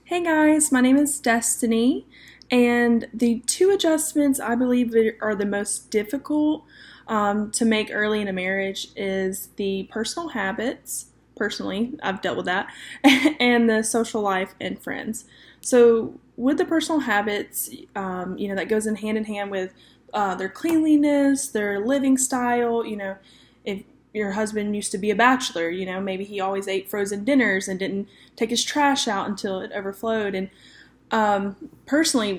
Hey guys, my name is Destiny, and the two adjustments I believe that are the most difficult to make early in a marriage is the personal habits. Personally, I've dealt with that, and the social life and friends. So, with the personal habits, that goes in hand with their cleanliness, their living style. If your husband used to be a bachelor, maybe he always ate frozen dinners and didn't take his trash out until it overflowed. And personally,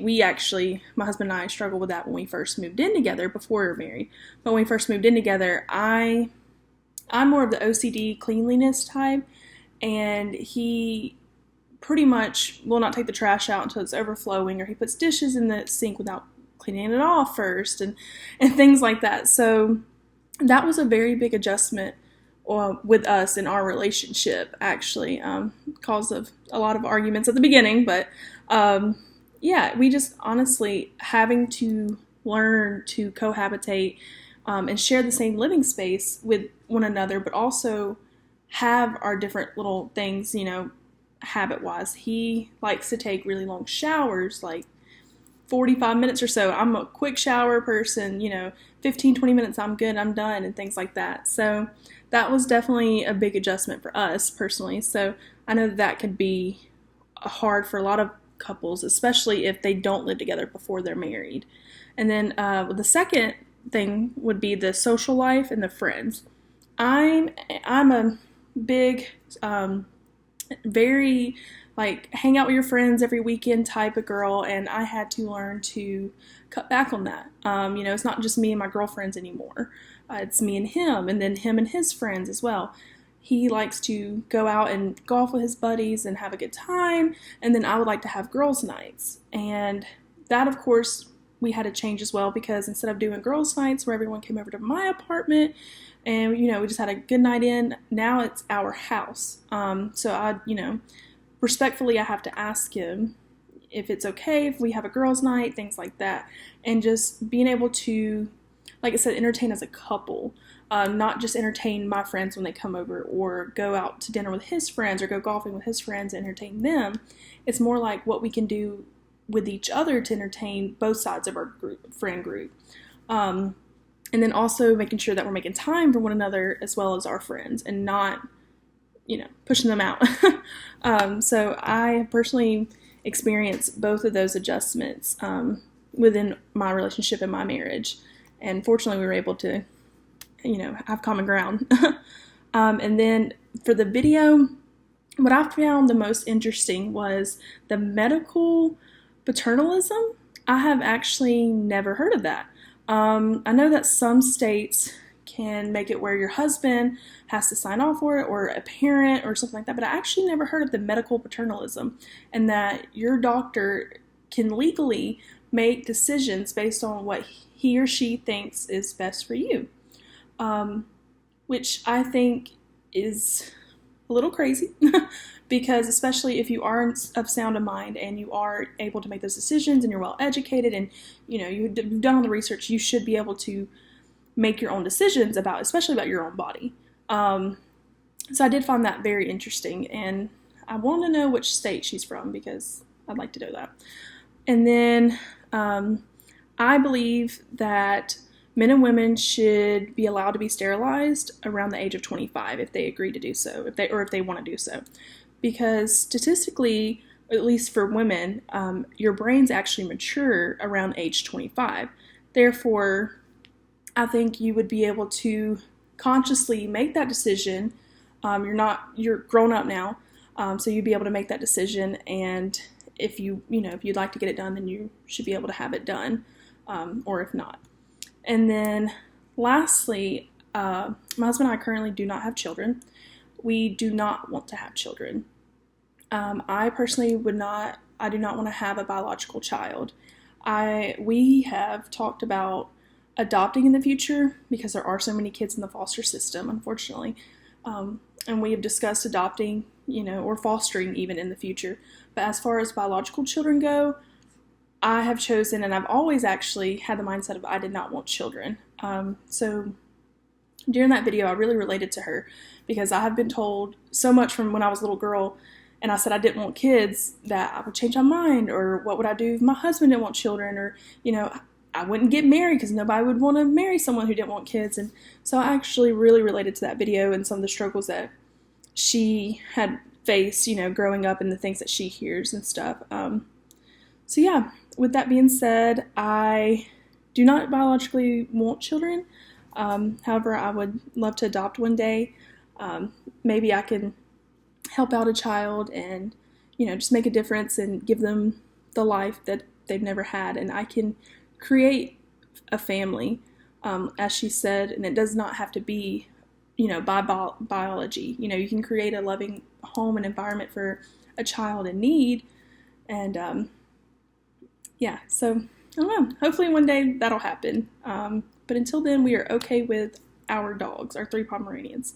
my husband and I struggled with that when we first moved in together before we were married. But when we first moved in together, I'm more of the OCD cleanliness type, and he pretty much will not take the trash out until it's overflowing, or he puts dishes in the sink without cleaning it off first, and things like that. So that was a very big adjustment with us in our relationship, actually, cause of a lot of arguments at the beginning. But yeah, we just honestly having to learn to cohabitate and share the same living space with one another, but also have our different little things, habit wise. He likes to take really long showers, like 45 minutes or so. I'm a quick shower person, 15, 20 minutes, I'm good, I'm done, and things like that. So that was definitely a big adjustment for us personally. So I know that could be hard for a lot of couples, especially if they don't live together before they're married. And then the second thing would be the social life and the friends. I'm a big, very like hang out with your friends every weekend type of girl, and I had to learn to cut back on that. It's not just me and my girlfriends anymore. It's me and him, and then him and his friends as well. He likes to go out and golf with his buddies and have a good time, and then I would like to have girls' nights. And that, of course, we had to change as well, because instead of doing girls' nights where everyone came over to my apartment and, we just had a good night in, now it's our house. So respectfully, I have to ask him if it's okay if we have a girls' night, things like that. And just being able to, like I said, entertain as a couple, not just entertain my friends when they come over, or go out to dinner with his friends, or go golfing with his friends and entertain them. It's more like what we can do with each other to entertain both sides of our friend group. And then also making sure that we're making time for one another as well as our friends, and not, pushing them out. So I personally experienced both of those adjustments within my relationship and my marriage. And fortunately, we were able to, have common ground. And then for the video, what I found the most interesting was the medical paternalism. I have actually never heard of that. I know that some states can make it where your husband has to sign off for it, or a parent or something like that, but I actually never heard of the medical paternalism, and that your doctor can legally make decisions based on what he or she thinks is best for you, which I think is a little crazy because especially if you are of sound of mind and you are able to make those decisions and you're well educated and you've done all the research, you should be able to make your own decisions especially about your own body. So I did find that very interesting, and I want to know which state she's from because I'd like to know that. And then I believe that men and women should be allowed to be sterilized around the age of 25 if they agree to do so, if they want to do so. Because statistically, at least for women, your brains actually mature around age 25. Therefore, I think you would be able to consciously make that decision. You're grown up now, so you'd be able to make that decision. And if if you'd like to get it done, then you should be able to have it done, or if not. And then lastly, my husband and I currently do not have children. We do not want to have children. I personally I do not want to have a biological child. We have talked about adopting in the future because there are so many kids in the foster system, unfortunately. And we have discussed adopting, or fostering even in the future. But as far as biological children go, I have chosen, and I've always actually had the mindset of I did not want children. So during that video, I really related to her because I have been told so much from when I was a little girl, and I said I didn't want kids, that I would change my mind, or what would I do if my husband didn't want children, or, I wouldn't get married because nobody would want to marry someone who didn't want kids. And so I actually really related to that video and some of the struggles that she had faced, growing up, and the things that she hears and stuff. So yeah, with that being said, I do not biologically want children. However, I would love to adopt one day. Maybe I can help out a child and, just make a difference and give them the life that they've never had. And I can create a family, as she said, and it does not have to be, by biology. You can create a loving home and environment for a child in need. And yeah, so I don't know. Hopefully one day that'll happen. But until then, we are okay with our dogs, our 3 Pomeranians.